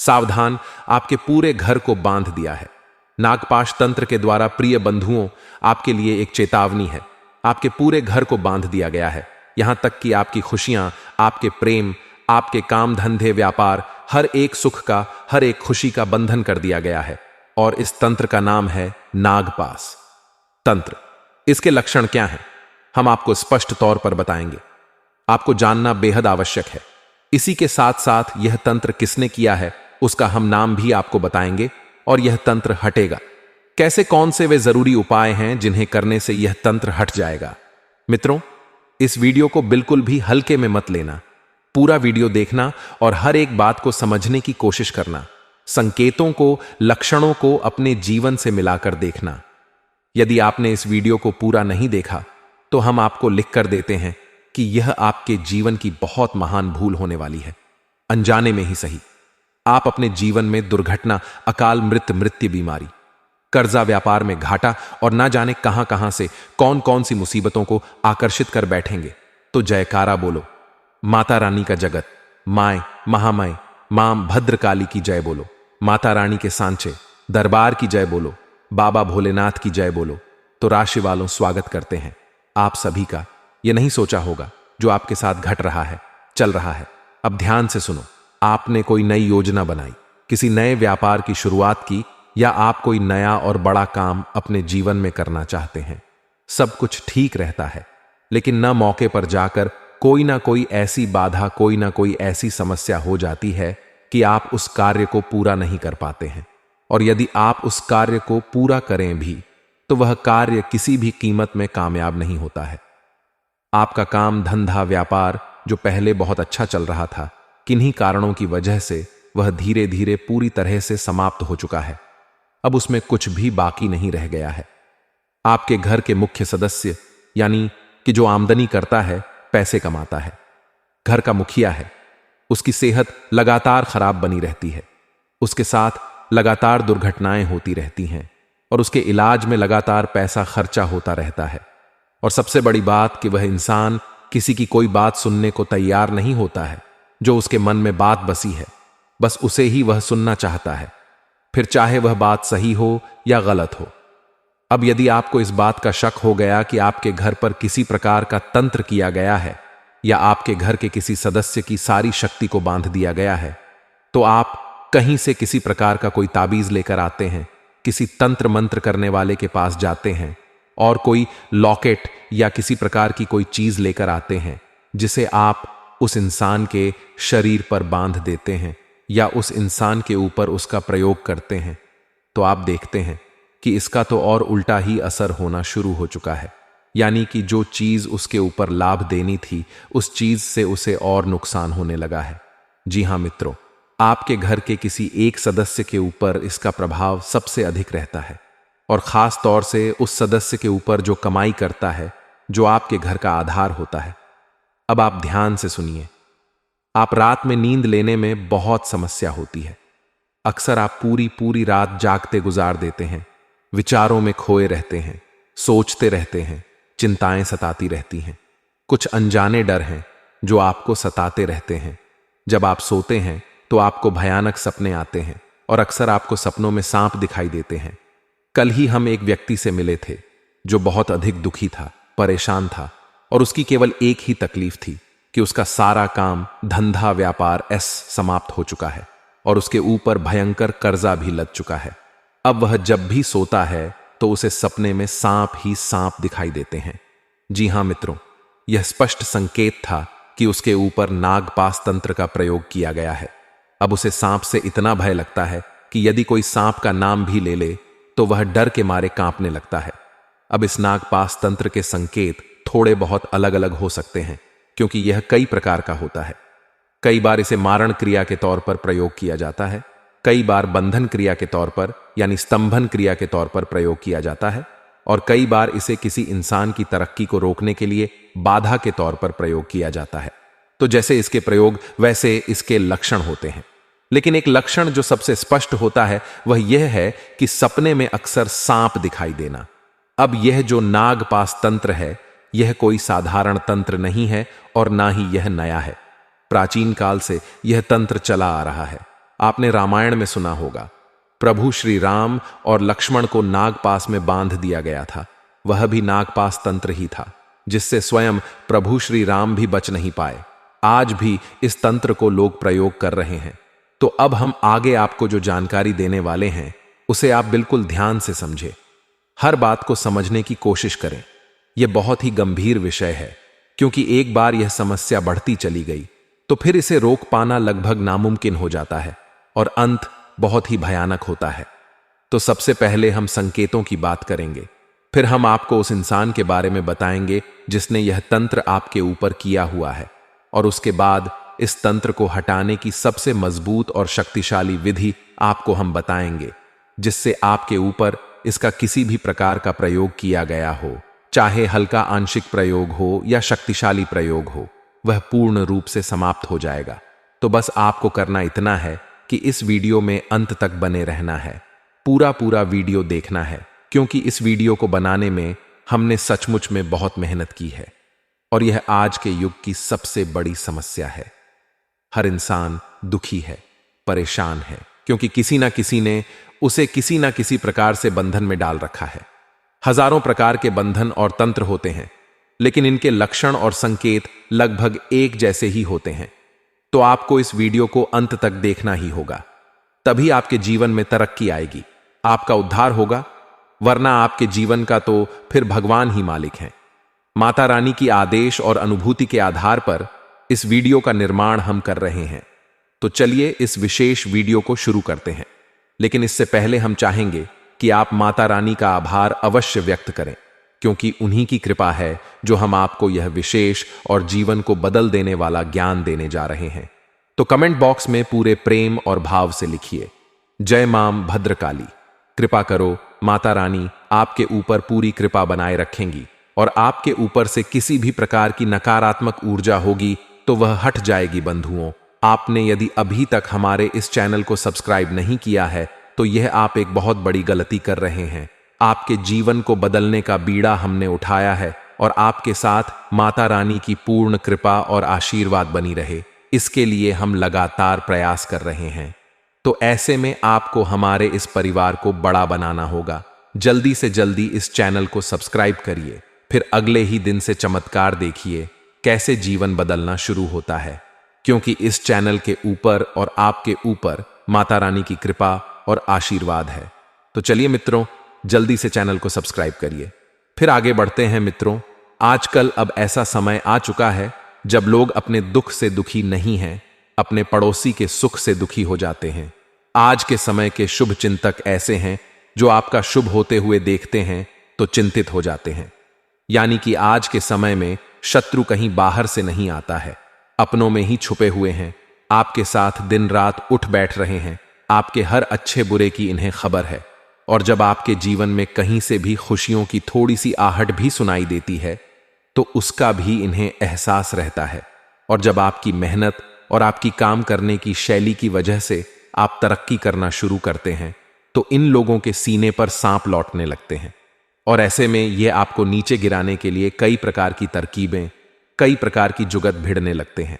सावधान, आपके पूरे घर को बांध दिया है। नागपाश तंत्र के द्वारा प्रिय बंधुओं, आपके लिए एक चेतावनी है। आपके पूरे घर को बांध दिया गया है, यहां तक कि आपकी खुशियां, आपके प्रेम, आपके काम धंधे, व्यापार, हर एक सुख का, हर एक खुशी का बंधन कर दिया गया है। और इस तंत्र का नाम है नागपाश तंत्र। इसके लक्षण क्या हैं, हम आपको स्पष्ट तौर पर बताएंगे। आपको जानना बेहद आवश्यक है। इसी के साथ साथ यह तंत्र किसने किया है उसका हम नाम भी आपको बताएंगे, और यह तंत्र हटेगा कैसे, कौन से वे जरूरी उपाय हैं जिन्हें करने से यह तंत्र हट जाएगा। मित्रों, इस वीडियो को बिल्कुल भी हल्के में मत लेना। पूरा वीडियो देखना और हर एक बात को समझने की कोशिश करना। संकेतों को, लक्षणों को अपने जीवन से मिलाकर देखना। यदि आपने इस वीडियो को पूरा नहीं देखा तो हम आपको लिख कर देते हैं कि यह आपके जीवन की बहुत महान भूल होने वाली है। अनजाने में ही सही, आप अपने जीवन में दुर्घटना, अकाल मृत्यु, बीमारी, कर्जा, व्यापार में घाटा और ना जाने कहां कहां से कौन कौन सी मुसीबतों को आकर्षित कर बैठेंगे। तो जयकारा बोलो, माता रानी का जगत, माय, महामाय, मां भद्रकाली की जय बोलो, माता रानी के सांचे दरबार की जय बोलो, बाबा भोलेनाथ की जय बोलो। तो राशि वालों, स्वागत करते हैं आप सभी का। यह नहीं सोचा होगा जो आपके साथ घट रहा है, चल रहा है। अब ध्यान से सुनो। आपने कोई नई योजना बनाई, किसी नए व्यापार की शुरुआत की, या आप कोई नया और बड़ा काम अपने जीवन में करना चाहते हैं। सब कुछ ठीक रहता है, लेकिन न मौके पर जाकर कोई ना कोई ऐसी बाधा, कोई ना कोई ऐसी समस्या हो जाती है कि आप उस कार्य को पूरा नहीं कर पाते हैं। और यदि आप उस कार्य को पूरा करें भी तो वह कार्य किसी भी कीमत में कामयाब नहीं होता है। आपका काम धंधा, व्यापार जो पहले बहुत अच्छा चल रहा था, किन्हीं कारणों की वजह से वह धीरे धीरे पूरी तरह से समाप्त हो चुका है। अब उसमें कुछ भी बाकी नहीं रह गया है। आपके घर के मुख्य सदस्य, यानी कि जो आमदनी करता है, पैसे कमाता है, घर का मुखिया है, उसकी सेहत लगातार खराब बनी रहती है। उसके साथ लगातार दुर्घटनाएं होती रहती हैं और उसके इलाज में लगातार पैसा खर्चा होता रहता है। और सबसे बड़ी बात कि वह इंसान किसी की कोई बात सुनने को तैयार नहीं होता है। जो उसके मन में बात बसी है, बस उसे ही वह सुनना चाहता है, फिर चाहे वह बात सही हो या गलत हो। अब यदि आपको इस बात का शक हो गया कि आपके घर पर किसी प्रकार का तंत्र किया गया है या आपके घर के किसी सदस्य की सारी शक्ति को बांध दिया गया है, तो आप कहीं से किसी प्रकार का कोई ताबीज लेकर आते हैं, किसी तंत्र मंत्र करने वाले के पास जाते हैं और कोई लॉकेट या किसी प्रकार की कोई चीज लेकर आते हैं जिसे आप उस इंसान के शरीर पर बांध देते हैं या उस इंसान के ऊपर उसका प्रयोग करते हैं, तो आप देखते हैं कि इसका तो और उल्टा ही असर होना शुरू हो चुका है। यानी कि जो चीज उसके ऊपर लाभ देनी थी, उस चीज से उसे और नुकसान होने लगा है। जी हां मित्रों, आपके घर के किसी एक सदस्य के ऊपर इसका प्रभाव सबसे अधिक रहता है, और खास तौर से उस सदस्य के ऊपर जो कमाई करता है, जो आपके घर का आधार होता है। अब आप ध्यान से सुनिए। आप रात में नींद लेने में बहुत समस्या होती है। अक्सर आप पूरी पूरी रात जागते गुजार देते हैं, विचारों में खोए रहते हैं, सोचते रहते हैं, चिंताएं सताती रहती हैं। कुछ अनजाने डर हैं जो आपको सताते रहते हैं। जब आप सोते हैं तो आपको भयानक सपने आते हैं और अक्सर आपको सपनों में सांप दिखाई देते हैं। कल ही हम एक व्यक्ति से मिले थे जो बहुत अधिक दुखी था, परेशान था, और उसकी केवल एक ही तकलीफ थी कि उसका सारा काम, धंधा, व्यापार समाप्त हो चुका है और उसके ऊपर भयंकर कर्जा भी लद चुका है। अब वह जब भी सोता है तो उसे सपने में सांप ही सांप दिखाई देते हैं। जी हां मित्रों, यह स्पष्ट संकेत था कि उसके ऊपर नागपाश तंत्र का प्रयोग किया गया है। अब उसे सांप से इतना भय लगता है कि यदि कोई सांप का नाम भी ले ले तो वह डर के मारे कांपने लगता है। अब इस नागपाश तंत्र के संकेत थोड़े बहुत अलग अलग हो सकते हैं, क्योंकि यह कई प्रकार का होता है। कई बार इसे मारण क्रिया के तौर पर प्रयोग किया जाता है, कई बार बंधन क्रिया के तौर पर यानी स्तंभन क्रिया के तौर पर प्रयोग किया जाता है, और कई बार इसे किसी इंसान की तरक्की को रोकने के लिए बाधा के तौर पर प्रयोग किया जाता है। तो जैसे इसके प्रयोग वैसे इसके लक्षण होते हैं। लेकिन एक लक्षण जो सबसे स्पष्ट होता है वह यह है कि सपने में अक्सर सांप दिखाई देना। अब यह जो नागपाश तंत्र है, यह कोई साधारण तंत्र नहीं है और ना ही यह नया है। प्राचीन काल से यह तंत्र चला आ रहा है। आपने रामायण में सुना होगा, प्रभु श्री राम और लक्ष्मण को नागपास में बांध दिया गया था। वह भी नागपास तंत्र ही था, जिससे स्वयं प्रभु श्री राम भी बच नहीं पाए। आज भी इस तंत्र को लोग प्रयोग कर रहे हैं। तो अब हम आगे आपको जो जानकारी देने वाले हैं उसे आप बिल्कुल ध्यान से समझें। हर बात को समझने की कोशिश करें। यह बहुत ही गंभीर विषय है, क्योंकि एक बार यह समस्या बढ़ती चली गई तो फिर इसे रोक पाना लगभग नामुमकिन हो जाता है और अंत बहुत ही भयानक होता है। तो सबसे पहले हम संकेतों की बात करेंगे, फिर हम आपको उस इंसान के बारे में बताएंगे जिसने यह तंत्र आपके ऊपर किया हुआ है, और उसके बाद इस तंत्र को हटाने की सबसे मजबूत और शक्तिशाली विधि आपको हम बताएंगे, जिससे आपके ऊपर इसका किसी भी प्रकार का प्रयोग किया गया हो, चाहे हल्का आंशिक प्रयोग हो या शक्तिशाली प्रयोग हो, वह पूर्ण रूप से समाप्त हो जाएगा। तो बस आपको करना इतना है कि इस वीडियो में अंत तक बने रहना है, पूरा वीडियो देखना है, क्योंकि इस वीडियो को बनाने में हमने सचमुच में बहुत मेहनत की है और यह आज के युग की सबसे बड़ी समस्या है। हर इंसान दुखी है, परेशान है, क्योंकि किसी ना किसी ने उसे किसी ना किसी प्रकार से बंधन में डाल रखा है। हजारों प्रकार के बंधन और तंत्र होते हैं, लेकिन इनके लक्षण और संकेत लगभग एक जैसे ही होते हैं। तो आपको इस वीडियो को अंत तक देखना ही होगा, तभी आपके जीवन में तरक्की आएगी, आपका उद्धार होगा, वरना आपके जीवन का तो फिर भगवान ही मालिक हैं। माता रानी की आदेश और अनुभूति के आधार पर इस वीडियो का निर्माण हम कर रहे हैं। तो चलिए इस विशेष वीडियो को शुरू करते हैं, लेकिन इससे पहले हम चाहेंगे कि आप माता रानी का आभार अवश्य व्यक्त करें, क्योंकि उन्हीं की कृपा है जो हम आपको यह विशेष और जीवन को बदल देने वाला ज्ञान देने जा रहे हैं। तो कमेंट बॉक्स में पूरे प्रेम और भाव से लिखिए, जय मां भद्रकाली। कृपा करो, माता रानी आपके ऊपर पूरी कृपा बनाए रखेंगी और आपके ऊपर से किसी भी प्रकार की नकारात्मक ऊर्जा होगी तो वह हट जाएगी। बंधुओं, आपने यदि अभी तक हमारे इस चैनल को सब्सक्राइब नहीं किया है तो यह आप एक बहुत बड़ी गलती कर रहे हैं। आपके जीवन को बदलने का बीड़ा हमने उठाया है और आपके साथ माता रानी की पूर्ण कृपा और आशीर्वाद बनी रहे, इसके लिए हम लगातार प्रयास कर रहे हैं। तो ऐसे में आपको हमारे इस परिवार को बड़ा बनाना होगा। जल्दी से जल्दी इस चैनल को सब्सक्राइब करिए, फिर अगले ही दिन से चमत्कार देखिए कैसे जीवन बदलना शुरू होता है, क्योंकि इस चैनल के ऊपर और आपके ऊपर माता रानी की कृपा और आशीर्वाद है। तो चलिए मित्रों, जल्दी से चैनल को सब्सक्राइब करिए, फिर आगे बढ़ते हैं। मित्रों, आजकल अब ऐसा समय आ चुका है जब लोग अपने दुख से दुखी नहीं हैं, अपने पड़ोसी के सुख से दुखी हो जाते हैं। आज के समय के शुभ चिंतक ऐसे हैं जो आपका शुभ होते हुए देखते हैं तो चिंतित हो जाते हैं। यानी कि आज के समय में शत्रु कहीं बाहर से नहीं आता है, अपनों में ही छुपे हुए हैं, आपके साथ दिन रात उठ बैठ रहे हैं, आपके हर अच्छे बुरे की इन्हें खबर है। और जब आपके जीवन में कहीं से भी खुशियों की थोड़ी सी आहट भी सुनाई देती है तो उसका भी इन्हें एहसास रहता है। और जब आपकी मेहनत और आपकी काम करने की शैली की वजह से आप तरक्की करना शुरू करते हैं तो इन लोगों के सीने पर सांप लौटने लगते हैं, और ऐसे में ये आपको नीचे गिराने के लिए कई प्रकार की तरकीबें, कई प्रकार की जुगत भिड़ने लगते हैं।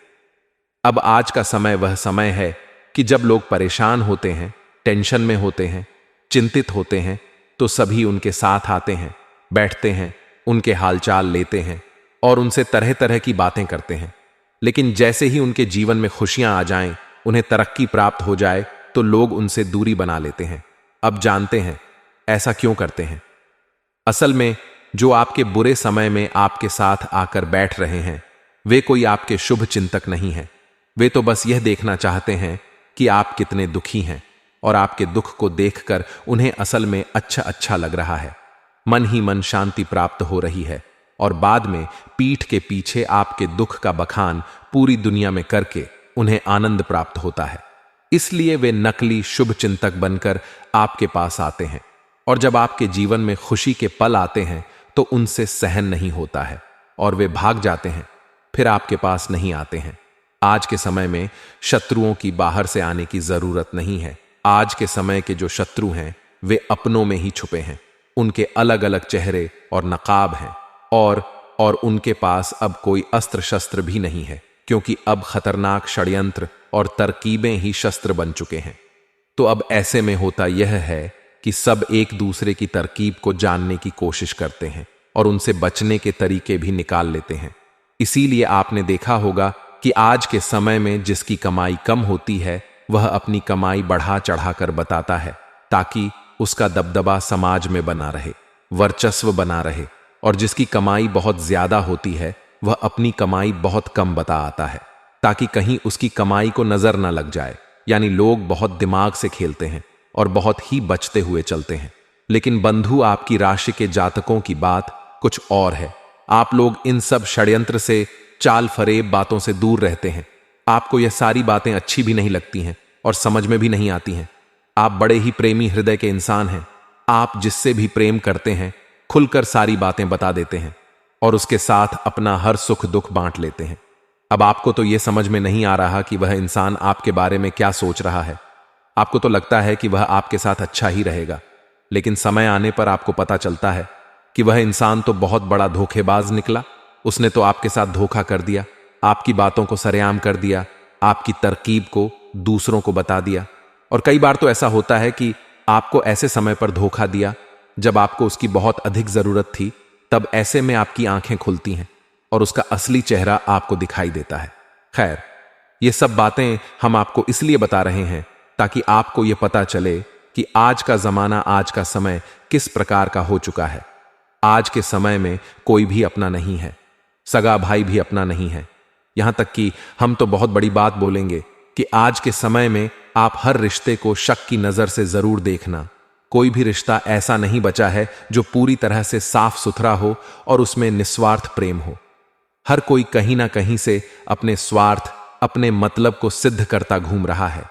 अब आज का समय वह समय है कि जब लोग परेशान होते हैं, टेंशन में होते हैं, चिंतित होते हैं, तो सभी उनके साथ आते हैं, बैठते हैं, उनके हालचाल लेते हैं और उनसे तरह तरह की बातें करते हैं। लेकिन जैसे ही उनके जीवन में खुशियां आ जाएं, उन्हें तरक्की प्राप्त हो जाए तो लोग उनसे दूरी बना लेते हैं। अब जानते हैं ऐसा क्यों करते हैं? असल में जो आपके बुरे समय में आपके साथ आकर बैठ रहे हैं वे कोई आपके शुभ चिंतक नहीं हैं। वे तो बस यह देखना चाहते हैं कि आप कितने दुखी हैं, और आपके दुख को देखकर उन्हें असल में अच्छा लग रहा है, मन ही मन शांति प्राप्त हो रही है, और बाद में पीठ के पीछे आपके दुख का बखान पूरी दुनिया में करके उन्हें आनंद प्राप्त होता है। इसलिए वे नकली शुभ चिंतक बनकर आपके पास आते हैं, और जब आपके जीवन में खुशी के पल आते हैं तो उनसे सहन नहीं होता है और वे भाग जाते हैं, फिर आपके पास नहीं आते हैं। आज के समय में शत्रुओं की बाहर से आने की जरूरत नहीं है। आज के समय के जो शत्रु हैं वे अपनों में ही छुपे हैं, उनके अलग अलग चेहरे और नकाब हैं, और उनके पास अब कोई अस्त्र शस्त्र भी नहीं है, क्योंकि अब खतरनाक षड्यंत्र और तरकीबें ही शस्त्र बन चुके हैं। तो अब ऐसे में होता यह है कि सब एक दूसरे की तरकीब को जानने की कोशिश करते हैं और उनसे बचने के तरीके भी निकाल लेते हैं। इसीलिए आपने देखा होगा कि आज के समय में जिसकी कमाई कम होती है वह अपनी कमाई बढ़ा चढ़ाकर बताता है ताकि उसका दबदबा समाज में बना रहे, वर्चस्व बना रहे, और जिसकी कमाई बहुत ज्यादा होती है वह अपनी कमाई बहुत कम बता आता है ताकि कहीं उसकी कमाई को नजर न लग जाए। यानी लोग बहुत दिमाग से खेलते हैं और बहुत ही बचते हुए चलते हैं। लेकिन बंधु, आपकी राशि के जातकों की बात कुछ और है। आप लोग इन सब षड्यंत्र से, चाल फरेब बातों से दूर रहते हैं। आपको यह सारी बातें अच्छी भी नहीं लगती हैं और समझ में भी नहीं आती हैं। आप बड़े ही प्रेमी हृदय के इंसान हैं। आप जिससे भी प्रेम करते हैं खुलकर सारी बातें बता देते हैं और उसके साथ अपना हर सुख दुख बांट लेते हैं। अब आपको तो यह समझ में नहीं आ रहा कि वह इंसान आपके बारे में क्या सोच रहा है। आपको तो लगता है कि वह आपके साथ अच्छा ही रहेगा, लेकिन समय आने पर आपको पता चलता है कि वह इंसान तो बहुत बड़ा धोखेबाज निकला। उसने तो आपके साथ धोखा कर दिया, आपकी बातों को सरेआम कर दिया, आपकी तरकीब को दूसरों को बता दिया। और कई बार तो ऐसा होता है कि आपको ऐसे समय पर धोखा दिया जब आपको उसकी बहुत अधिक जरूरत थी। तब ऐसे में आपकी आंखें खुलती हैं और उसका असली चेहरा आपको दिखाई देता है। खैर, ये सब बातें हम आपको इसलिए बता रहे हैं ताकि आपको यह पता चले कि आज का जमाना, आज का समय किस प्रकार का हो चुका है। आज के समय में कोई भी अपना नहीं है, सगा भाई भी अपना नहीं है। यहां तक कि हम तो बहुत बड़ी बात बोलेंगे कि आज के समय में आप हर रिश्ते को शक की नजर से जरूर देखना। कोई भी रिश्ता ऐसा नहीं बचा है जो पूरी तरह से साफ सुथरा हो और उसमें निस्वार्थ प्रेम हो। हर कोई कहीं ना कहीं से अपने स्वार्थ, अपने मतलब को सिद्ध करता घूम रहा है।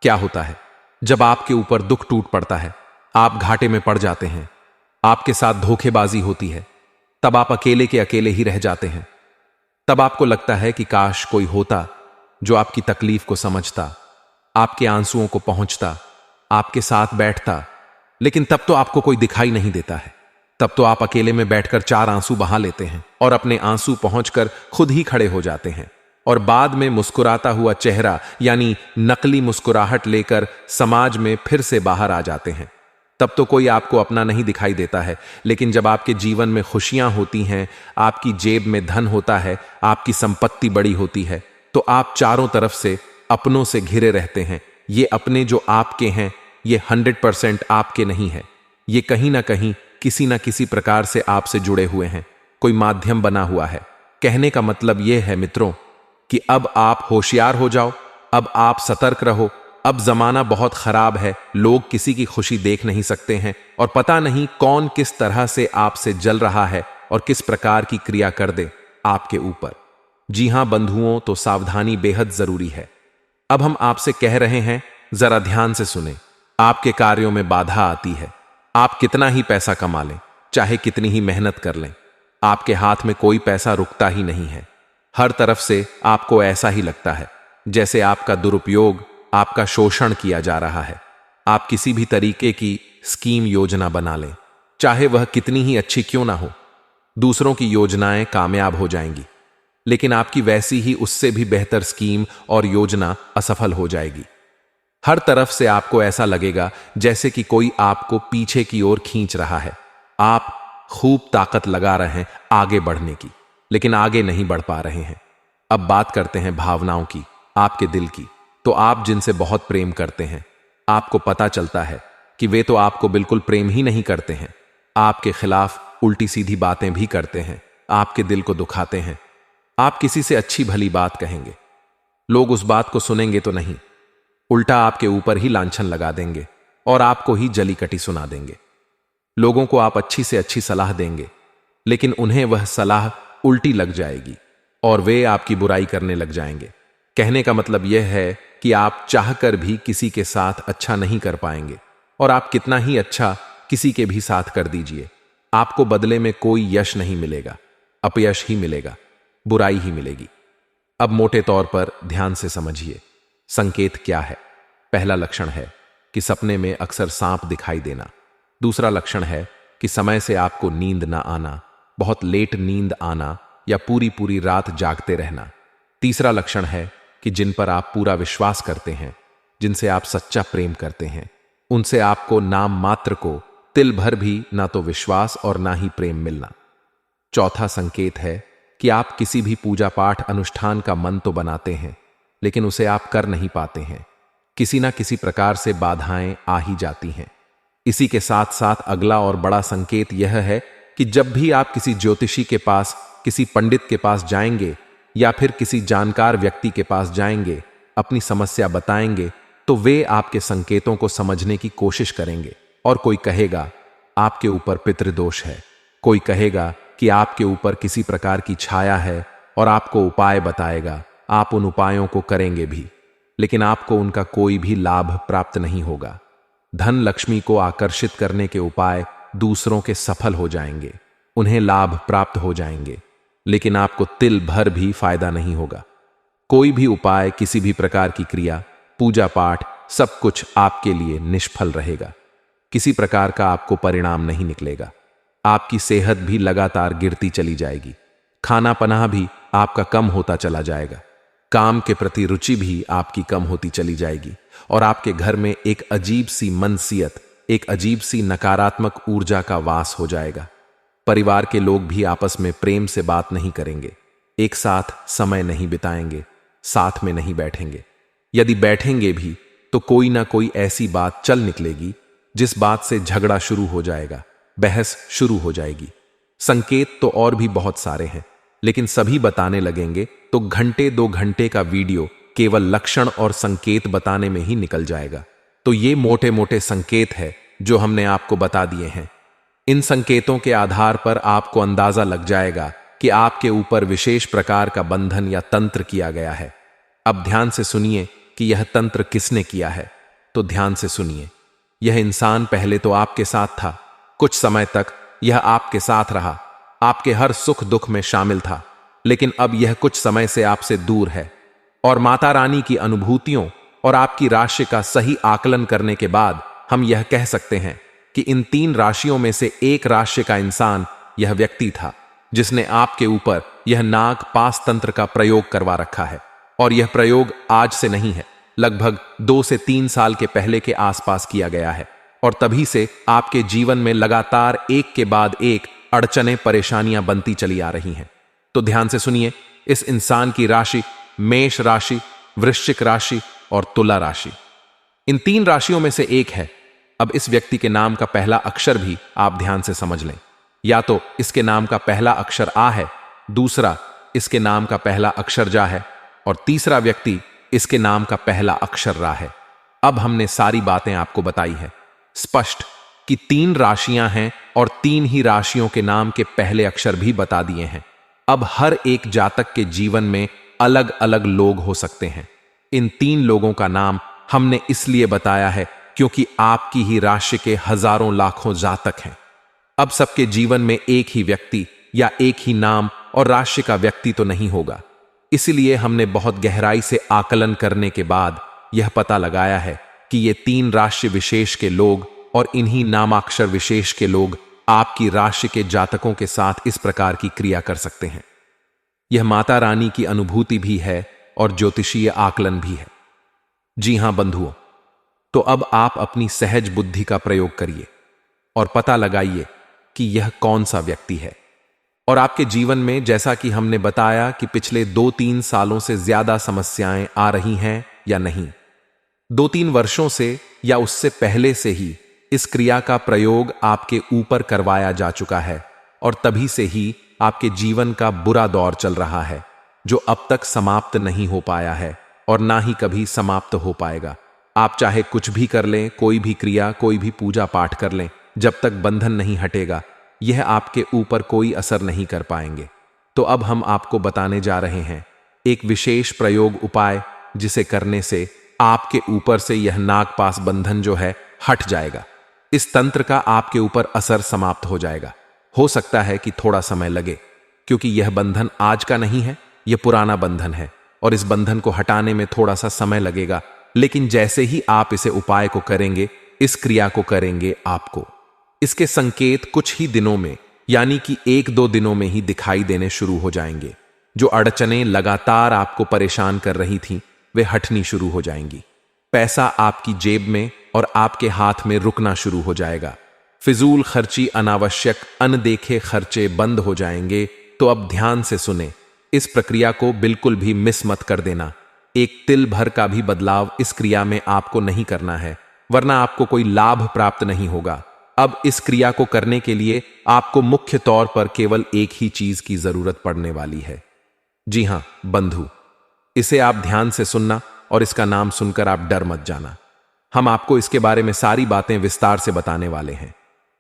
क्या होता है जब आपके ऊपर दुख टूट पड़ता है, आप घाटे में पड़ जाते हैं, आपके साथ धोखेबाजी होती है, तब आप अकेले के अकेले ही रह जाते हैं। तब आपको लगता है कि काश कोई होता जो आपकी तकलीफ को समझता, आपके आंसुओं को पहुंचता, आपके साथ बैठता। लेकिन तब तो आपको कोई दिखाई नहीं देता है। तब तो आप अकेले में बैठकर 4 आंसू बहा लेते हैं और अपने आंसू पहुंचकर खुद ही खड़े हो जाते हैं और बाद में मुस्कुराता हुआ चेहरा यानी नकली मुस्कुराहट लेकर समाज में फिर से बाहर आ जाते हैं। तब तो कोई आपको अपना नहीं दिखाई देता है। लेकिन जब आपके जीवन में खुशियां होती हैं, आपकी जेब में धन होता है, आपकी संपत्ति बड़ी होती है, तो आप चारों तरफ से अपनों से घिरे रहते हैं। ये अपने जो आपके हैं ये 100% आपके नहीं है। ये कहीं ना किसी प्रकार से आपसे जुड़े हुए हैं, कोई माध्यम बना हुआ है। कहने का मतलब यह है मित्रों कि अब आप होशियार हो जाओ, अब आप सतर्क रहो। अब जमाना बहुत खराब है, लोग किसी की खुशी देख नहीं सकते हैं और पता नहीं कौन किस तरह से आपसे जल रहा है और किस प्रकार की क्रिया कर दे आपके ऊपर। जी हां बंधुओं, तो सावधानी बेहद जरूरी है। अब हम आपसे कह रहे हैं, जरा ध्यान से सुने। आपके कार्यों में बाधा आती है, आप कितना ही पैसा कमा लें, चाहे कितनी ही मेहनत कर लें, आपके हाथ में कोई पैसा रुकता ही नहीं है। हर तरफ से आपको ऐसा ही लगता है जैसे आपका दुरुपयोग, आपका शोषण किया जा रहा है। आप किसी भी तरीके की स्कीम, योजना बना लें, चाहे वह कितनी ही अच्छी क्यों ना हो, दूसरों की योजनाएं कामयाब हो जाएंगी, लेकिन आपकी वैसी ही उससे भी बेहतर स्कीम और योजना असफल हो जाएगी। हर तरफ से आपको ऐसा लगेगा जैसे कि कोई आपको पीछे की ओर खींच रहा है। आप खूब ताकत लगा रहे हैं आगे बढ़ने की, लेकिन आगे नहीं बढ़ पा रहे हैं। अब बात करते हैं भावनाओं की, आपके दिल की। तो आप जिनसे बहुत प्रेम करते हैं, आपको पता चलता है कि वे तो आपको बिल्कुल प्रेम ही नहीं करते हैं, आपके खिलाफ उल्टी सीधी बातें भी करते हैं, आपके दिल को दुखाते हैं। आप किसी से अच्छी भली बात कहेंगे, लोग उस बात को सुनेंगे तो नहीं, उल्टा आपके ऊपर ही लांछन लगा देंगे और आपको ही जली कटी सुना देंगे। लोगों को आप अच्छी से अच्छी सलाह देंगे, लेकिन उन्हें वह सलाह उल्टी लग जाएगी और वे आपकी बुराई करने लग जाएंगे। कहने का मतलब यह है कि आप चाहकर भी किसी के साथ अच्छा नहीं कर पाएंगे, और आप कितना ही अच्छा किसी के भी साथ कर दीजिए, आपको बदले में कोई यश नहीं मिलेगा, अपयश ही मिलेगा, बुराई ही मिलेगी। अब मोटे तौर पर ध्यान से समझिए, संकेत क्या है। पहला लक्षण है कि सपने में अक्सर सांप दिखाई देना। दूसरा लक्षण है कि समय से आपको नींद ना आना, बहुत लेट नींद आना या पूरी पूरी रात जागते रहना। तीसरा लक्षण है कि जिन पर आप पूरा विश्वास करते हैं, जिनसे आप सच्चा प्रेम करते हैं, उनसे आपको नाम मात्र को तिल भर भी ना तो विश्वास और ना ही प्रेम मिलना। चौथा संकेत है कि आप किसी भी पूजा पाठ अनुष्ठान का मन तो बनाते हैं, लेकिन उसे आप कर नहीं पाते हैं। किसी ना किसी प्रकार से बाधाएं आ ही जाती हैं। इसी के साथ साथ अगला और बड़ा संकेत यह है कि जब भी आप किसी ज्योतिषी के पास, किसी पंडित के पास जाएंगे या फिर किसी जानकार व्यक्ति के पास जाएंगे, अपनी समस्या बताएंगे, तो वे आपके संकेतों को समझने की कोशिश करेंगे। और कोई कहेगा आपके ऊपर पितृदोष है, कोई कहेगा कि आपके ऊपर किसी प्रकार की छाया है और आपको उपाय बताएगा। आप उन उपायों को करेंगे भी, लेकिन आपको उनका कोई भी लाभ प्राप्त नहीं होगा। धन लक्ष्मी को आकर्षित करने के उपाय दूसरों के सफल हो जाएंगे, उन्हें लाभ प्राप्त हो जाएंगे, लेकिन आपको तिल भर भी फायदा नहीं होगा। कोई भी उपाय, किसी भी प्रकार की क्रिया, पूजा पाठ, सब कुछ आपके लिए निष्फल रहेगा। किसी प्रकार का आपको परिणाम नहीं निकलेगा। आपकी सेहत भी लगातार गिरती चली जाएगी। खाना पनाह भी आपका कम होता चला जाएगा। काम के प्रति रुचि भी आपकी कम होती चली जाएगी और आपके घर में एक अजीब सी मनसियत, एक अजीब सी नकारात्मक ऊर्जा का वास हो जाएगा। परिवार के लोग भी आपस में प्रेम से बात नहीं करेंगे, एक साथ समय नहीं बिताएंगे, साथ में नहीं बैठेंगे। यदि बैठेंगे भी तो कोई ना कोई ऐसी बात चल निकलेगी जिस बात से झगड़ा शुरू हो जाएगा, बहस शुरू हो जाएगी। संकेत तो और भी बहुत सारे हैं, लेकिन सभी बताने लगेंगे तो घंटे 2 घंटे का वीडियो केवल लक्षण और संकेत बताने में ही निकल जाएगा। तो ये मोटे मोटे संकेत है जो हमने आपको बता दिए हैं। इन संकेतों के आधार पर आपको अंदाजा लग जाएगा कि आपके ऊपर विशेष प्रकार का बंधन या तंत्र किया गया है। अब ध्यान से सुनिए कि यह तंत्र किसने किया है। तो ध्यान से सुनिए। यह इंसान पहले तो आपके साथ था, कुछ समय तक यह आपके साथ रहा, आपके हर सुख दुख में शामिल था, लेकिन अब यह कुछ समय से आपसे दूर है। और माता रानी की अनुभूतियों और आपकी राशि का सही आकलन करने के बाद हम यह कह सकते हैं कि इन 3 राशियों में से एक राशि का इंसान यह व्यक्ति था जिसने आपके ऊपर यह नाग पास तंत्र का प्रयोग करवा रखा है। और यह प्रयोग आज से नहीं है, लगभग 2 से 3 साल के पहले के आसपास किया गया है। और तभी से आपके जीवन में लगातार एक के बाद एक अड़चनें, परेशानियां बनती चली आ रही हैं। तो ध्यान से सुनिए। इस इंसान की राशि मेष राशि, वृश्चिक राशि और तुला राशि, इन 3 राशियों में से एक है। अब इस व्यक्ति के नाम का पहला अक्षर भी आप ध्यान से समझ लें। या तो इसके नाम का पहला अक्षर आ है, दूसरा इसके नाम का पहला अक्षर जा है और तीसरा व्यक्ति इसके नाम का पहला अक्षर रा है। अब हमने सारी बातें आपको बताई है स्पष्ट कि 3 राशियां हैं और 3 ही राशियों के नाम के पहले अक्षर भी बता दिए हैं। अब हर एक जातक के जीवन में अलग अलग लोग हो सकते हैं। इन 3 लोगों का नाम हमने इसलिए बताया है क्योंकि आपकी ही राशि के हजारों लाखों जातक हैं। अब सबके जीवन में एक ही व्यक्ति या एक ही नाम और राशि का व्यक्ति तो नहीं होगा। इसलिए हमने बहुत गहराई से आकलन करने के बाद यह पता लगाया है कि ये 3 राशि विशेष के लोग और इन्हीं नामाक्षर विशेष के लोग आपकी राशि के जातकों के साथ इस प्रकार की क्रिया कर सकते हैं। यह माता रानी की अनुभूति भी है और ज्योतिषीय आकलन भी है। जी हां बंधुओं, तो अब आप अपनी सहज बुद्धि का प्रयोग करिए और पता लगाइए कि यह कौन सा व्यक्ति है। और आपके जीवन में, जैसा कि हमने बताया कि पिछले 2-3 सालों से ज्यादा समस्याएं आ रही हैं या नहीं, 2-3 वर्षों से या उससे पहले से ही इस क्रिया का प्रयोग आपके ऊपर करवाया जा चुका है और तभी से ही आपके जीवन का बुरा दौर चल रहा है जो अब तक समाप्त नहीं हो पाया है और ना ही कभी समाप्त हो पाएगा। आप चाहे कुछ भी कर लें, कोई भी क्रिया, कोई भी पूजा पाठ कर लें, जब तक बंधन नहीं हटेगा यह आपके ऊपर कोई असर नहीं कर पाएंगे। तो अब हम आपको बताने जा रहे हैं एक विशेष प्रयोग उपाय जिसे करने से आपके ऊपर से यह नागपाश बंधन जो है हट जाएगा। इस तंत्र का आपके ऊपर असर समाप्त हो जाएगा। हो सकता है कि थोड़ा समय लगे क्योंकि यह बंधन आज का नहीं है, यह पुराना बंधन है और इस बंधन को हटाने में थोड़ा सा समय लगेगा। लेकिन जैसे ही आप इसे उपाय को करेंगे, इस क्रिया को करेंगे, आपको इसके संकेत कुछ ही दिनों में यानी कि 1-2 दिनों में ही दिखाई देने शुरू हो जाएंगे। जो अड़चनें लगातार आपको परेशान कर रही थीं, वे हटनी शुरू हो जाएंगी। पैसा आपकी जेब में और आपके हाथ में रुकना शुरू हो जाएगा। फिजूल खर्ची, अनावश्यक अनदेखे खर्चे बंद हो जाएंगे। तो अब ध्यान से सुने, इस प्रक्रिया को बिल्कुल भी मिस मत कर देना। एक तिल भर का भी बदलाव इस क्रिया में आपको नहीं करना है, वरना आपको कोई लाभ प्राप्त नहीं होगा। अब इस क्रिया को करने के लिए आपको मुख्य तौर पर केवल एक ही चीज की जरूरत पड़ने वाली है। जी हां बंधु, इसे आप ध्यान से सुनना और इसका नाम सुनकर आप डर मत जाना। हम आपको इसके बारे में सारी बातें विस्तार से बताने वाले हैं।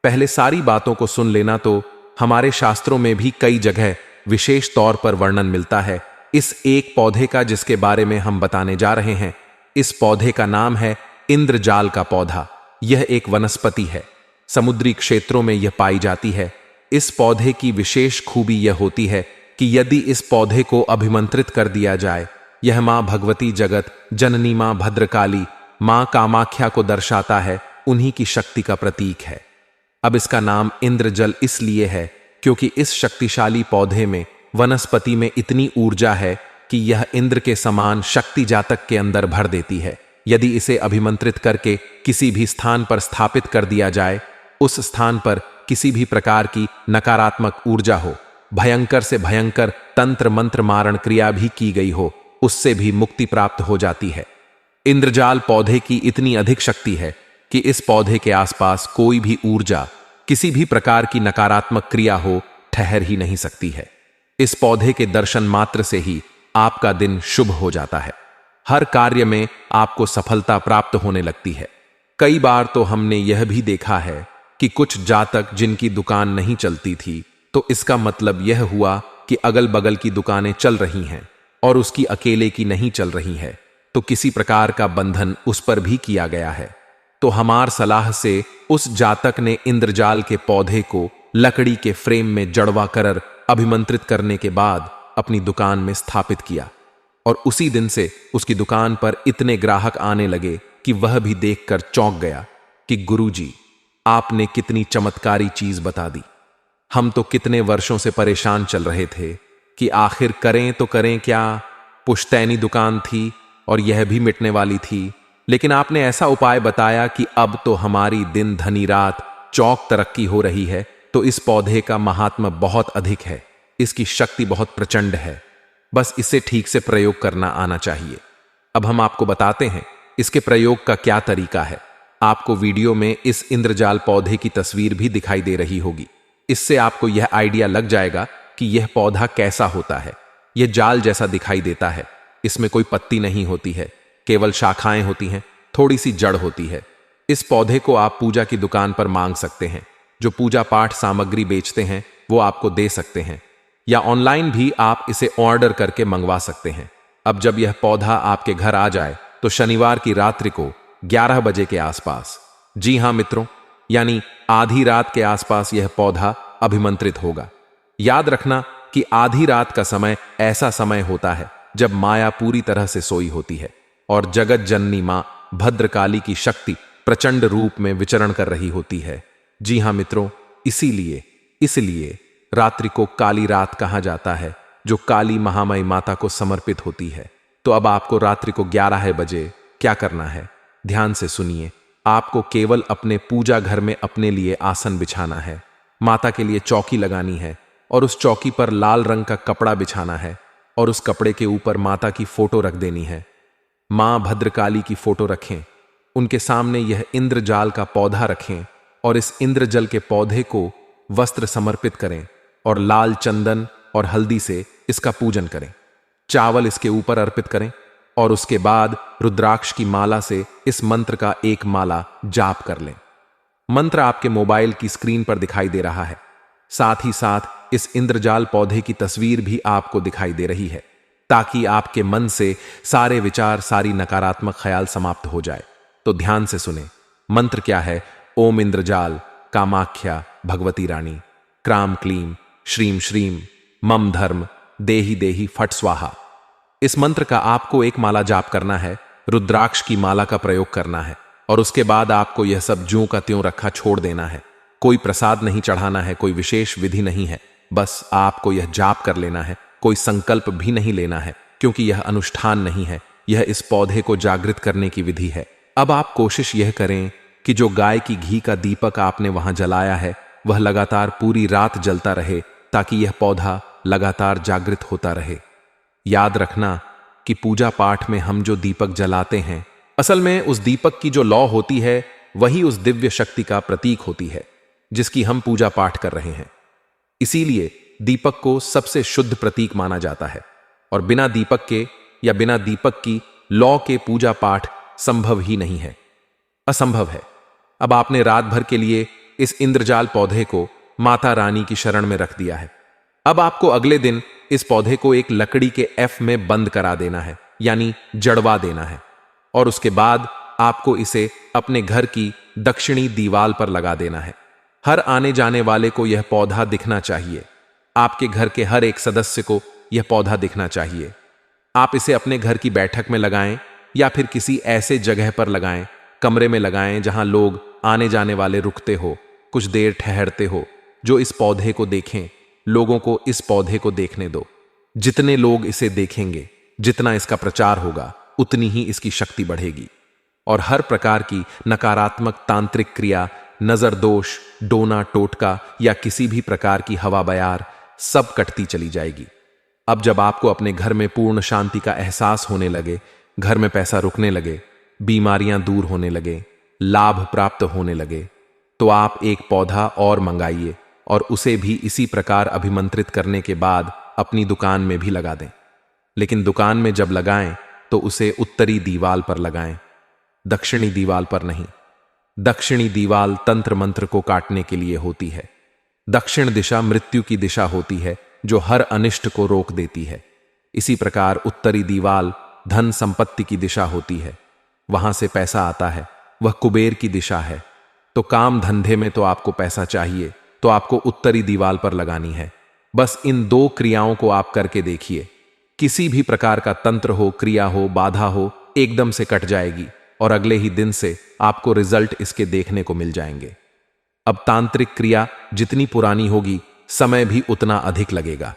पहले सारी बातों को सुन लेना। तो हमारे शास्त्रों में भी कई जगह विशेष तौर पर वर्णन मिलता है इस एक पौधे का जिसके बारे में हम बताने जा रहे हैं। इस पौधे का नाम है इंद्रजाल का पौधा। यह एक वनस्पति है, समुद्री क्षेत्रों में यह पाई जाती है। इस पौधे की विशेष खूबी यह होती है कि यदि इस पौधे को अभिमंत्रित कर दिया जाए, यह मां भगवती जगत जननी, मां भद्रकाली, मां कामाख्या को दर्शाता है, उन्हीं की शक्ति का प्रतीक है। अब इसका नाम इंद्रजल इसलिए है क्योंकि इस शक्तिशाली पौधे में, वनस्पति में इतनी ऊर्जा है कि यह इंद्र के समान शक्ति जातक के अंदर भर देती है। यदि इसे अभिमंत्रित करके किसी भी स्थान पर स्थापित कर दिया जाए, उस स्थान पर किसी भी प्रकार की नकारात्मक ऊर्जा हो, भयंकर से भयंकर तंत्र मंत्र मारण क्रिया भी की गई हो, उससे भी मुक्ति प्राप्त हो जाती है। इंद्रजाल पौधे की इतनी अधिक शक्ति है कि इस पौधे के आसपास कोई भी ऊर्जा, किसी भी प्रकार की नकारात्मक क्रिया हो, ठहर ही नहीं सकती है। इस पौधे के दर्शन मात्र से ही आपका दिन शुभ हो जाता है। हर कार्य में आपको सफलता प्राप्त होने लगती है। कई बार तो हमने यह भी देखा है कि कुछ जातक जिनकी दुकान नहीं चलती थी, तो इसका मतलब यह हुआ कि अगल बगल की दुकानें चल रही हैं और उसकी अकेले की नहीं चल रही है, तो किसी प्रकार का बंधन उस पर भी किया गया है। तो हमार सलाह से उस जातक ने इंद्रजाल के पौधे को लकड़ी के फ्रेम में जड़वा कर अभिमंत्रित करने के बाद अपनी दुकान में स्थापित किया, और उसी दिन से उसकी दुकान पर इतने ग्राहक आने लगे कि वह भी देखकर चौंक गया कि गुरुजी, आपने कितनी चमत्कारी चीज बता दी। हम तो कितने वर्षों से परेशान चल रहे थे कि आखिर करें तो करें क्या। पुश्तैनी दुकान थी और यह भी मिटने वाली थी, लेकिन आपने ऐसा उपाय बताया कि अब तो हमारी दिन धनी रात चौक तरक्की हो रही है। तो इस पौधे का महात्म्य बहुत अधिक है, इसकी शक्ति बहुत प्रचंड है, बस इसे ठीक से प्रयोग करना आना चाहिए। अब हम आपको बताते हैं इसके प्रयोग का क्या तरीका है। आपको वीडियो में इस इंद्रजाल पौधे की तस्वीर भी दिखाई दे रही होगी। इससे आपको यह आइडिया लग जाएगा कि यह पौधा कैसा होता है। यह जाल जैसा दिखाई देता है। इसमें कोई पत्ती नहीं होती है, केवल शाखाएं होती हैं, थोड़ी सी जड़ होती है। इस पौधे को आप पूजा की दुकान पर मांग सकते हैं। जो पूजा पाठ सामग्री बेचते हैं वो आपको दे सकते हैं, या ऑनलाइन भी आप इसे ऑर्डर करके मंगवा सकते हैं। अब जब यह पौधा आपके घर आ जाए तो शनिवार की रात्रि को 11 बजे के आसपास, जी हां मित्रों, यानी आधी रात के आसपास यह पौधा अभिमंत्रित होगा। याद रखना कि आधी रात का समय ऐसा समय होता है जब माया पूरी तरह से सोई होती है और जगत जननी मां भद्रकाली की शक्ति प्रचंड रूप में विचरण कर रही होती है। जी हां मित्रों, इसलिए रात्रि को काली रात कहा जाता है, जो काली महामयी माता को समर्पित होती है। तो अब आपको रात्रि को 11 बजे क्या करना है, ध्यान से सुनिए। आपको केवल अपने पूजा घर में अपने लिए आसन बिछाना है, माता के लिए चौकी लगानी है और उस चौकी पर लाल रंग का कपड़ा बिछाना है और उस कपड़े के ऊपर माता की फोटो रख देनी है। मां भद्रकाली की फोटो रखें, उनके सामने यह इंद्रजाल का पौधा रखें और इस इंद्रजल के पौधे को वस्त्र समर्पित करें और लाल चंदन और हल्दी से इसका पूजन करें। चावल इसके ऊपर अर्पित करें और उसके बाद रुद्राक्ष की माला से इस मंत्र का एक माला जाप कर लें। मंत्र आपके मोबाइल की स्क्रीन पर दिखाई दे रहा है। साथ ही साथ इस इंद्रजाल पौधे की तस्वीर भी आपको दिखाई दे रही है, ताकि आपके मन से सारे विचार, सारी नकारात्मक ख्याल समाप्त हो जाए। तो ध्यान से सुने। मंत्र क्या है? ओम इंद्रजाल कामाख्या भगवती रानी क्राम क्लीम श्रीम श्रीम मम धर्म देही देही फट स्वाहा। इस मंत्र का आपको एक माला जाप करना है, रुद्राक्ष की माला का प्रयोग करना है और उसके बाद आपको यह सब ज्यों का त्यों रखा छोड़ देना है। कोई प्रसाद नहीं चढ़ाना है, कोई विशेष विधि नहीं है, बस आपको यह जाप कर लेना है। कोई संकल्प भी नहीं लेना है, क्योंकि यह अनुष्ठान नहीं है, यह इस पौधे को जागृत करने की विधि है। अब आप कोशिश यह करें कि जो गाय की घी का दीपक आपने वहां जलाया है वह लगातार पूरी रात जलता रहे, ताकि यह पौधा लगातार जागृत होता रहे। याद रखना कि पूजा पाठ में हम जो दीपक जलाते हैं, असल में उस दीपक की जो लौ होती है वही उस दिव्य शक्ति का प्रतीक होती है जिसकी हम पूजा पाठ कर रहे हैं। इसीलिए दीपक को सबसे शुद्ध प्रतीक माना जाता है और बिना दीपक के या बिना दीपक की लौ के पूजा पाठ संभव ही नहीं है, असंभव है। अब आपने रात भर के लिए इस इंद्रजाल पौधे को माता रानी की शरण में रख दिया है। अब आपको अगले दिन इस पौधे को एक लकड़ी के एफ में बंद करा देना है, यानी जड़वा देना है, और उसके बाद आपको इसे अपने घर की दक्षिणी दीवार पर लगा देना है। हर आने जाने वाले को यह पौधा दिखना चाहिए। आपके घर के हर एक सदस्य को यह पौधा दिखना चाहिए। आप इसे अपने घर की बैठक में लगाएं या फिर किसी ऐसे जगह पर लगाएं, कमरे में लगाएं जहां लोग आने जाने वाले रुकते हो, कुछ देर ठहरते हो, जो इस पौधे को देखें। लोगों को इस पौधे को देखने दो। जितने लोग इसे देखेंगे, जितना इसका प्रचार होगा, उतनी ही इसकी शक्ति बढ़ेगी और हर प्रकार की नकारात्मक तांत्रिक क्रिया, नजर दोष, डोना टोटका या किसी भी प्रकार की हवा बयार सब कटती चली जाएगी। अब जब आपको अपने घर में पूर्ण शांति का एहसास होने लगे, घर में पैसा रुकने लगे, बीमारियां दूर होने लगे, लाभ प्राप्त होने लगे, तो आप एक पौधा और मंगाइए और उसे भी इसी प्रकार अभिमंत्रित करने के बाद अपनी दुकान में भी लगा दें। लेकिन दुकान में जब लगाएं तो उसे उत्तरी दीवार पर लगाएं, दक्षिणी दीवार पर नहीं। दक्षिणी दीवार तंत्र मंत्र को काटने के लिए होती है। दक्षिण दिशा मृत्यु की दिशा होती है जो हर अनिष्ट को रोक देती है। इसी प्रकार उत्तरी दीवार धन संपत्ति की दिशा होती है, वहां से पैसा आता है, वह कुबेर की दिशा है। तो काम धंधे में तो आपको पैसा चाहिए, तो आपको उत्तरी दीवार पर लगानी है। बस इन दो क्रियाओं को आप करके देखिए, किसी भी प्रकार का तंत्र हो, क्रिया हो, बाधा हो, एकदम से कट जाएगी और अगले ही दिन से आपको रिजल्ट इसके देखने को मिल जाएंगे। अब तांत्रिक क्रिया जितनी पुरानी होगी, समय भी उतना अधिक लगेगा,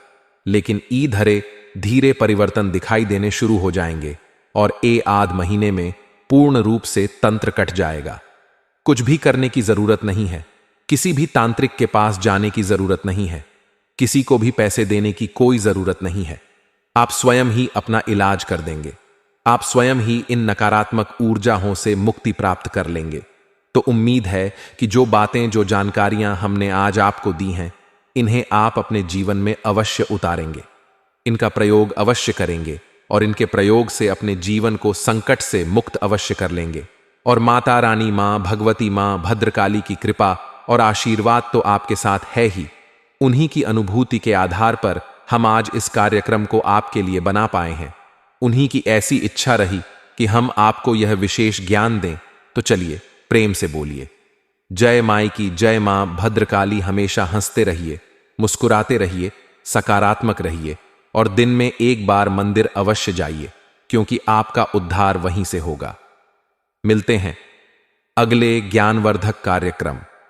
लेकिन ई धरे धीरे परिवर्तन दिखाई देने शुरू हो जाएंगे और आध महीने में पूर्ण रूप से तंत्र कट जाएगा। कुछ भी करने की जरूरत नहीं है, किसी भी तांत्रिक के पास जाने की जरूरत नहीं है, किसी को भी पैसे देने की कोई जरूरत नहीं है। आप स्वयं ही अपना इलाज कर देंगे। आप स्वयं ही इन नकारात्मक ऊर्जाओं से मुक्ति प्राप्त कर लेंगे। तो उम्मीद है कि जो बातें, जो जानकारियां हमने आज आपको दी हैं, इन्हें आप अपने जीवन में अवश्य उतारेंगे, इनका प्रयोग अवश्य करेंगे और इनके प्रयोग से अपने जीवन को संकट से मुक्त अवश्य कर लेंगे। और माता रानी मां, भगवती मां, भद्रकाली की कृपा और आशीर्वाद तो आपके साथ है ही। उन्हीं की अनुभूति के आधार पर हम आज इस कार्यक्रम को आपके लिए बना पाए हैं। उन्हीं की ऐसी इच्छा रही कि हम आपको यह विशेष ज्ञान दें। तो चलिए प्रेम से बोलिए, जय माई की जय। मां भद्रकाली हमेशा हंसते रहिए, मुस्कुराते रहिए, सकारात्मक रहिए और दिन में एक बार मंदिर अवश्य जाइए, क्योंकि आपका उद्धार वहीं से होगा। मिलते हैं अगले ज्ञानवर्धक कार्यक्रम।